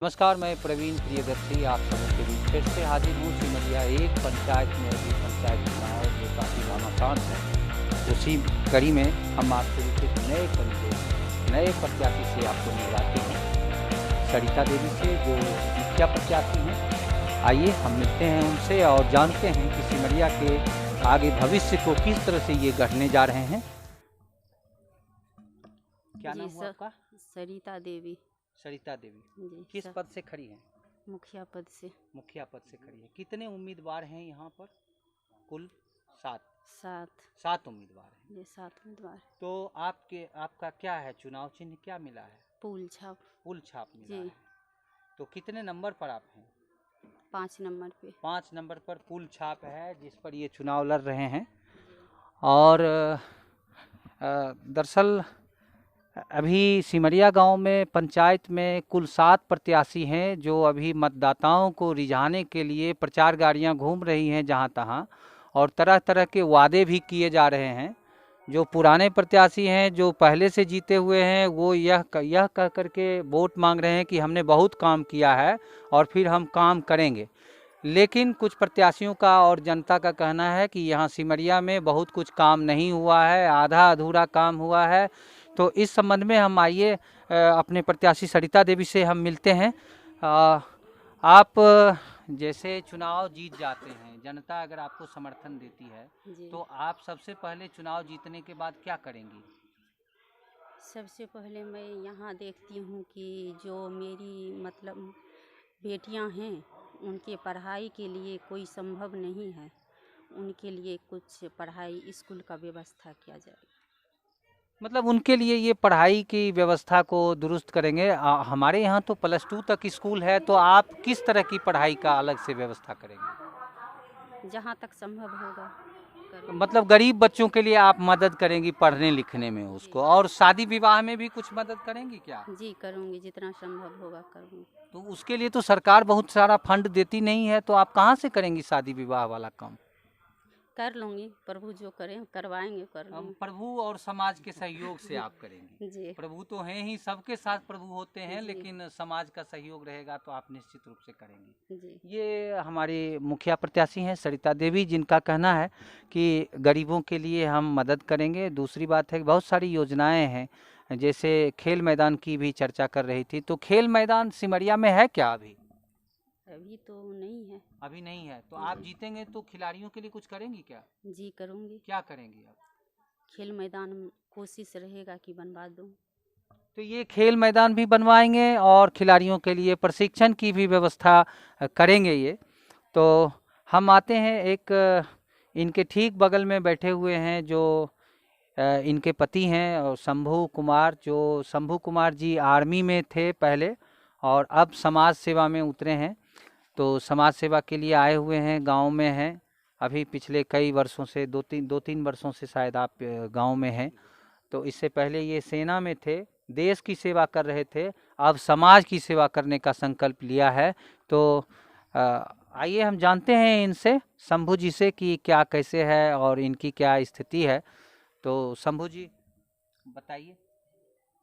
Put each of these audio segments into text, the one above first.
नमस्कार, मैं प्रवीण प्रियदर्शी आप सबों के बीच फिर से हाजिर हूँ। सिमरिया एक पंचायत में अभी पंचायत चुनाव जो काफ़ी घमासान है, उसी कड़ी में हम आपके बीच एक नए परिचय नए प्रत्याशी से आपको मिलवाते हैं, सरिता देवी से, जो मुखिया प्रत्याशी हैं। आइए हम मिलते हैं उनसे और जानते हैं कि सिमरिया के आगे भविष्य को किस तरह से ये गढ़ने जा रहे हैं। क्या नाम हुआ आपका? सरिता देवी। सरिता देवी जी किस पद से खड़ी हैं? मुखिया पद से। मुखिया पद से खड़ी है। कितने उम्मीदवार हैं यहाँ पर? कुल 7 सात उम्मीदवार हैं। ये 7 उम्मीदवार। तो आपका क्या है, चुनाव चिन्ह क्या मिला है? पुल छाप। पुल छाप मिला जी। है। तो कितने नंबर पर आप हैं? 5 नंबर पे। 5 नंबर पर पुल छाप है, जिस पर ये चुनाव लड़ रहे हैं। और दरअसल अभी सिमरिया गांव में पंचायत में कुल 7 प्रत्याशी हैं, जो अभी मतदाताओं को रिझाने के लिए प्रचार गाड़ियां घूम रही हैं जहां तहां, और तरह तरह के वादे भी किए जा रहे हैं। जो पुराने प्रत्याशी हैं, जो पहले से जीते हुए हैं, वो यह कह करके वोट मांग रहे हैं कि हमने बहुत काम किया है और फिर हम काम करेंगे। लेकिन कुछ प्रत्याशियों का और जनता का कहना है कि यहाँ सिमरिया में बहुत कुछ काम नहीं हुआ है, आधा अधूरा काम हुआ है। तो इस संबंध में हम आइए अपने प्रत्याशी सरिता देवी से हम मिलते हैं। आप जैसे चुनाव जीत जाते हैं, जनता अगर आपको समर्थन देती है, तो आप सबसे पहले चुनाव जीतने के बाद क्या करेंगी? सबसे पहले मैं यहाँ देखती हूँ कि जो मेरी मतलब बेटियाँ हैं, उनके पढ़ाई के लिए कोई संभव नहीं है, उनके लिए कुछ पढ़ाई स्कूल का व्यवस्था किया जाए। मतलब उनके लिए ये पढ़ाई की व्यवस्था को दुरुस्त करेंगे। हमारे यहाँ तो +2 तक स्कूल है, तो आप किस तरह की पढ़ाई का अलग से व्यवस्था करेंगे? जहाँ तक संभव होगा करेंगे। मतलब गरीब बच्चों के लिए आप मदद करेंगी पढ़ने लिखने में उसको, और शादी विवाह में भी कुछ मदद करेंगी क्या? जी करूँगी, जितना संभव होगा करूँगी। तो उसके लिए तो सरकार बहुत सारा फंड देती नहीं है, तो आप कहाँ से करेंगी शादी विवाह वाला काम? कर लूँगी, प्रभु जो करें करवाएंगे, कर लूँगी। प्रभु और समाज के सहयोग से आप करेंगी। जी। प्रभु तो हैं ही, सबके साथ प्रभु होते हैं, जी। लेकिन समाज का सहयोग रहेगा तो आप निश्चित रूप से करेंगी। जी। ये हमारी मुखिया प्रत्याशी हैं सरिता देवी, जिनका कहना है कि गरीबों के लिए हम मदद करेंगे। दूसरी बात है कि बहुत सारी योजनाएं हैं, जैसे खेल मैदान की भी चर्चा कर रही थी। तो खेल मैदान सिमरिया में है क्या अभी? अभी तो नहीं है। अभी नहीं है। तो आप जीतेंगे तो खिलाड़ियों के लिए कुछ करेंगी क्या? जी करूँगी। क्या करेंगी आप? खेल मैदान कोशिश रहेगा कि बनवा दूँ। तो ये खेल मैदान भी बनवाएंगे और खिलाड़ियों के लिए प्रशिक्षण की भी व्यवस्था करेंगे ये। तो हम आते हैं, एक इनके ठीक बगल में बैठे हुए हैं जो इनके पति हैं, और शंभू कुमार जी आर्मी में थे पहले, और अब समाज सेवा में उतरे हैं। तो समाज सेवा के लिए आए हुए हैं, गांव में हैं अभी पिछले कई वर्षों से, 2-3 वर्षों से शायद आप गांव में हैं। तो इससे पहले ये सेना में थे, देश की सेवा कर रहे थे, अब समाज की सेवा करने का संकल्प लिया है। तो आइए हम जानते हैं इनसे, शंभू जी से, कि क्या कैसे है और इनकी क्या स्थिति है। तो शंभू जी बताइए।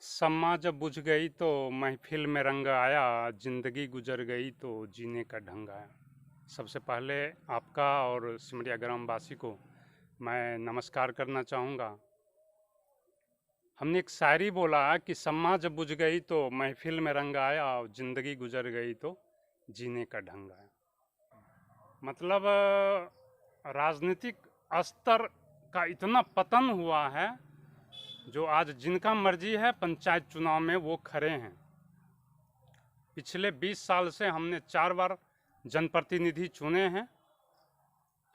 सम्मा जब बुझ गई तो महफिल में रंग आया, जिंदगी गुजर गई तो जीने का ढंग आया। सबसे पहले आपका और सिमरिया ग्रामवासी को मैं नमस्कार करना चाहूँगा। हमने एक शायरी बोला कि सम्मा जब बुझ गई तो महफिल में रंग आया, और जिंदगी गुजर गई तो जीने का ढंग आया। मतलब राजनीतिक स्तर का इतना पतन हुआ है, जो आज जिनका मर्जी है पंचायत चुनाव में वो खड़े हैं। पिछले 20 साल से हमने 4 बार जनप्रतिनिधि चुने हैं।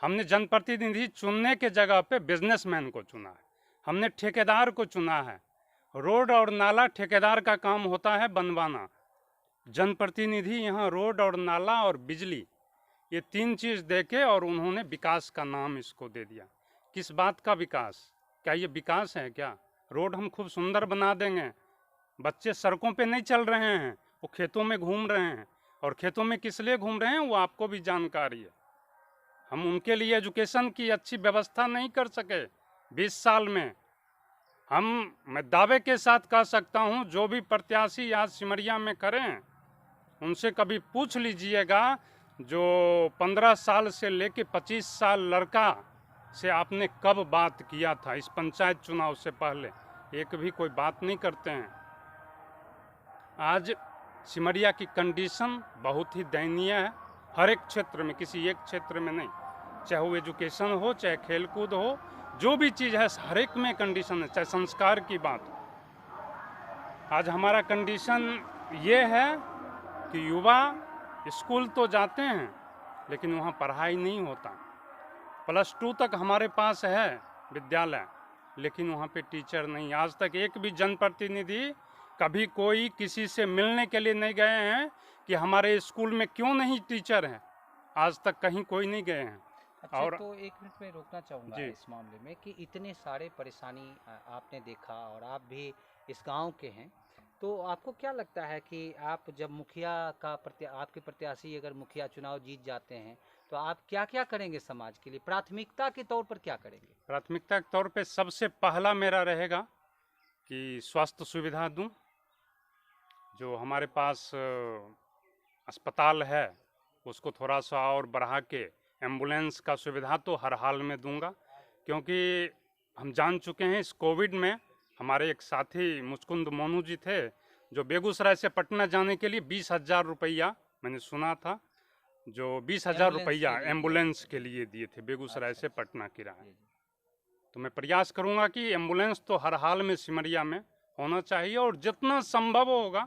हमने जनप्रतिनिधि चुनने के जगह पे बिजनेसमैन को चुना है, हमने ठेकेदार को चुना है। रोड और नाला ठेकेदार का काम होता है बनवाना, जनप्रतिनिधि यहाँ रोड और नाला और बिजली, ये 3 चीज़ देके और उन्होंने विकास का नाम इसको दे दिया। किस बात का विकास? क्या ये विकास है क्या? रोड हम खूब सुंदर बना देंगे, बच्चे सड़कों पे नहीं चल रहे हैं, वो खेतों में घूम रहे हैं, और खेतों में किस लिए घूम रहे हैं वो आपको भी जानकारी है। हम उनके लिए एजुकेशन की अच्छी व्यवस्था नहीं कर सके 20 साल में। मैं दावे के साथ कह सकता हूँ, जो भी प्रत्याशी आज सिमरिया में करें, उनसे कभी पूछ लीजिएगा, जो 15 साल से लेके 25 साल लड़का से आपने कब बात किया था इस पंचायत चुनाव से पहले, एक भी कोई बात नहीं करते हैं। आज सिमरिया की कंडीशन बहुत ही दयनीय है, हर एक क्षेत्र में, किसी एक क्षेत्र में नहीं, चाहे वो एजुकेशन हो, चाहे खेलकूद हो, जो भी चीज़ है हर एक में कंडीशन है, चाहे संस्कार की बात हो। आज हमारा कंडीशन ये है कि युवा स्कूल तो जाते हैं लेकिन वहाँ पढ़ाई नहीं होता। +2 तक हमारे पास है विद्यालय, लेकिन वहाँ पे टीचर नहीं। आज तक एक भी जनप्रतिनिधि कभी कोई किसी से मिलने के लिए नहीं गए हैं कि हमारे स्कूल में क्यों नहीं टीचर हैं, आज तक कहीं कोई नहीं गए हैं। अच्छा, और तो 1 मिनट में रोकना चाहूँगा जी। इस मामले में कि इतने सारे परेशानी आपने देखा और आप भी इस गांव के हैं, तो आपको क्या लगता है कि आप जब मुखिया का आपके प्रत्याशी अगर मुखिया चुनाव जीत जाते हैं तो आप क्या क्या करेंगे समाज के लिए, प्राथमिकता के तौर पर क्या करेंगे? प्राथमिकता के तौर पे सबसे पहला मेरा रहेगा कि स्वास्थ्य सुविधा दूं। जो हमारे पास अस्पताल है उसको थोड़ा सा और बढ़ा के एम्बुलेंस का सुविधा तो हर हाल में दूंगा, क्योंकि हम जान चुके हैं इस कोविड में हमारे एक साथी मुचकुंद मोनू जी थे, जो बेगूसराय से पटना जाने के लिए 20,000 रुपया मैंने सुना था, जो 20,000 रुपया एम्बुलेंस के लिए दिए थे बेगूसराय से पटना किराया। तो मैं प्रयास करूंगा कि एम्बुलेंस तो हर हाल में सिमरिया में होना चाहिए, और जितना संभव होगा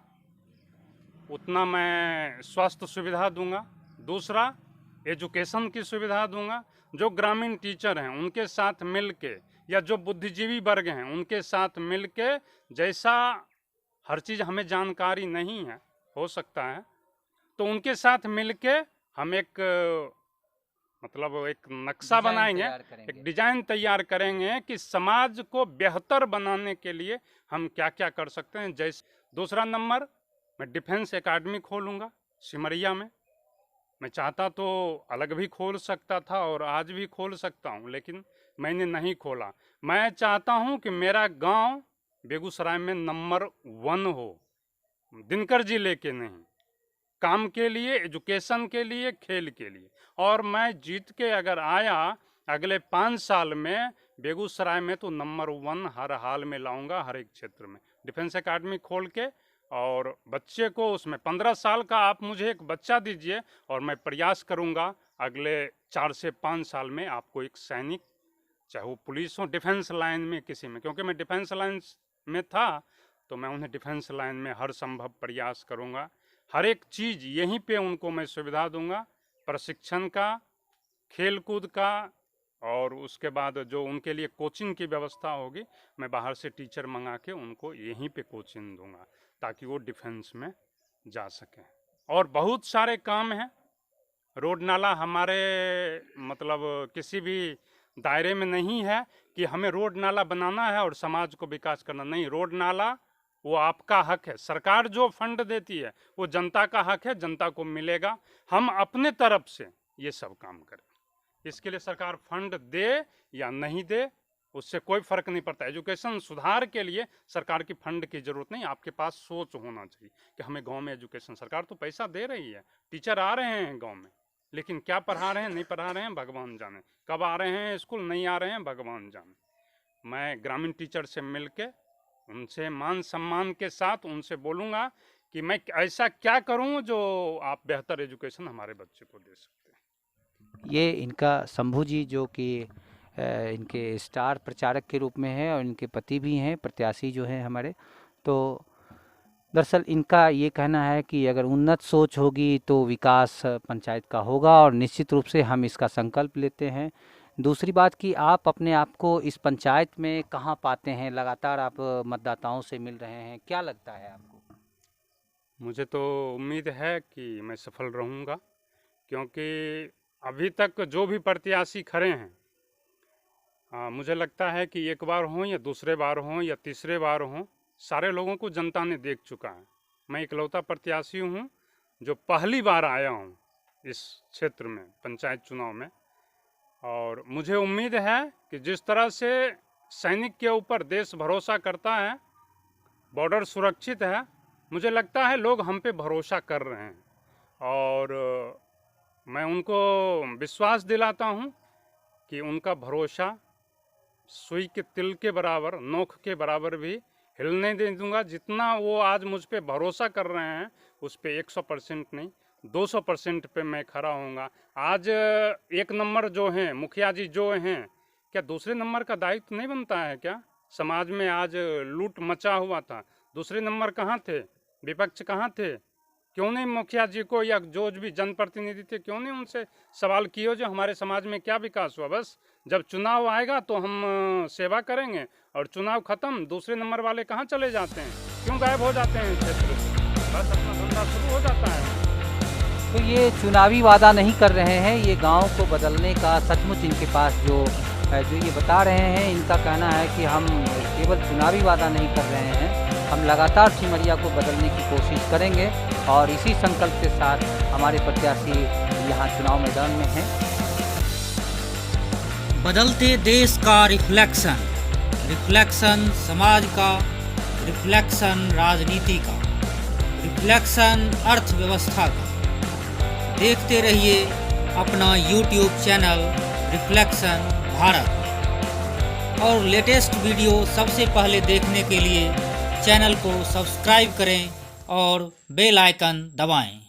उतना मैं स्वास्थ्य सुविधा दूंगा। दूसरा, एजुकेशन की सुविधा दूंगा। जो ग्रामीण टीचर हैं उनके साथ मिल के, या जो बुद्धिजीवी वर्ग हैं उनके साथ मिल के, जैसा हर चीज़ हमें जानकारी नहीं है, हो सकता है, तो उनके साथ मिल के हम एक नक्शा बनाएंगे, एक डिजाइन तैयार करेंगे कि समाज को बेहतर बनाने के लिए हम क्या क्या कर सकते हैं। जैसे दूसरा नंबर, मैं डिफेंस एकेडमी खोलूँगा सिमरिया में। मैं चाहता तो अलग भी खोल सकता था और आज भी खोल सकता हूँ, लेकिन मैंने नहीं खोला। मैं चाहता हूँ कि मेरा गांव बेगूसराय में नंबर 1 हो, दिनकर जिले के नहीं, काम के लिए, एजुकेशन के लिए, खेल के लिए। और मैं जीत के अगर आया अगले 5 साल में बेगूसराय में, तो नंबर 1 हर हाल में लाऊंगा, हर एक क्षेत्र में डिफेंस एकेडमी खोल के। और बच्चे को उसमें 15 साल का आप मुझे एक बच्चा दीजिए और मैं प्रयास करूंगा अगले 4 से 5 साल में आपको एक सैनिक, चाहे वो पुलिस हो, डिफेंस लाइन में किसी में, क्योंकि मैं डिफेंस लाइन में था तो मैं उन्हें डिफेंस लाइन में हर संभव प्रयास करूंगा। हर एक चीज़ यहीं पे उनको मैं सुविधा दूंगा, प्रशिक्षण का, खेल कूद का, और उसके बाद जो उनके लिए कोचिंग की व्यवस्था होगी, मैं बाहर से टीचर मंगा के उनको यहीं पे कोचिंग दूंगा ताकि वो डिफेंस में जा सकें। और बहुत सारे काम हैं। रोड नाला हमारे किसी भी दायरे में नहीं है कि हमें रोड नाला बनाना है और समाज को विकास करना, नहीं। रोड नाला वो आपका हक है, सरकार जो फंड देती है वो जनता का हक है, जनता को मिलेगा। हम अपने तरफ से ये सब काम करें, इसके लिए सरकार फंड दे या नहीं दे उससे कोई फर्क नहीं पड़ता। एजुकेशन सुधार के लिए सरकार की फंड की जरूरत नहीं, आपके पास सोच होना चाहिए कि हमें गांव में एजुकेशन, सरकार तो पैसा दे रही है, टीचर आ रहे हैं गांव में, लेकिन क्या पढ़ा रहे हैं, नहीं पढ़ा रहे हैं, भगवान जाने। कब आ रहे हैं स्कूल, नहीं आ रहे हैं, भगवान जाने। मैं ग्रामीण टीचर से मिल के उनसे मान सम्मान के साथ उनसे बोलूँगा कि मैं ऐसा क्या करूँ जो आप बेहतर एजुकेशन हमारे बच्चे को दे सकते हैं। ये इनका शंभू जी, जो कि इनके स्टार प्रचारक के रूप में है और इनके पति भी हैं, प्रत्याशी जो हैं हमारे। तो दरअसल इनका ये कहना है कि अगर उन्नत सोच होगी तो विकास पंचायत का होगा, और निश्चित रूप से हम इसका संकल्प लेते हैं। दूसरी बात कि आप अपने आप को इस पंचायत में कहाँ पाते हैं? लगातार आप मतदाताओं से मिल रहे हैं, क्या लगता है आपको? मुझे तो उम्मीद है कि मैं सफल रहूँगा, क्योंकि अभी तक जो भी प्रत्याशी खड़े हैं, मुझे लगता है कि एक बार हों या दूसरे बार हों या तीसरे बार हों, सारे लोगों को जनता ने देख चुका है। मैं इकलौता प्रत्याशी हूँ जो पहली बार आया हूँ इस क्षेत्र में पंचायत चुनाव में, और मुझे उम्मीद है कि जिस तरह से सैनिक के ऊपर देश भरोसा करता है, बॉर्डर सुरक्षित है, मुझे लगता है लोग हम पे भरोसा कर रहे हैं। और मैं उनको विश्वास दिलाता हूँ कि उनका भरोसा सुई के तिल के बराबर, नोक के बराबर भी हिलने दे दूंगा। जितना वो आज मुझ पे भरोसा कर रहे हैं उस पे 100% नहीं 200% पे मैं खड़ा होऊंगा। आज 1 नंबर जो हैं मुखिया जी जो हैं, क्या दूसरे नंबर का दायित्व नहीं बनता है क्या? समाज में आज लूट मचा हुआ था, दूसरे नंबर कहाँ थे? विपक्ष कहाँ थे? क्यों नहीं मुखिया जी को या जो भी जनप्रतिनिधि थे क्यों नहीं उनसे सवाल किए जो हमारे समाज में क्या विकास हुआ? बस जब चुनाव आएगा तो हम सेवा करेंगे और चुनाव खत्म, दूसरे नंबर वाले कहाँ चले जाते हैं, क्यों गायब हो जाते हैं क्षेत्र से? बस अपना धंधा शुरू हो जाता है। तो ये चुनावी वादा नहीं कर रहे हैं, ये गांव को बदलने का सचमुच इनके पास जो ये बता रहे हैं, इनका कहना है कि हम केवल चुनावी वादा नहीं कर रहे हैं, हम लगातार सिमरिया को बदलने की कोशिश करेंगे और इसी संकल्प के साथ हमारे प्रत्याशी यहाँ चुनाव मैदान में हैं। बदलते देश का रिफ्लेक्शन, रिफ्लेक्शन समाज का, रिफ्लेक्शन राजनीति का, रिफ्लेक्शन अर्थव्यवस्था का। देखते रहिए अपना YouTube चैनल रिफ्लेक्शन भारत और लेटेस्ट वीडियो सबसे पहले देखने के लिए चैनल को सब्सक्राइब करें और बेल आइकन दबाएं।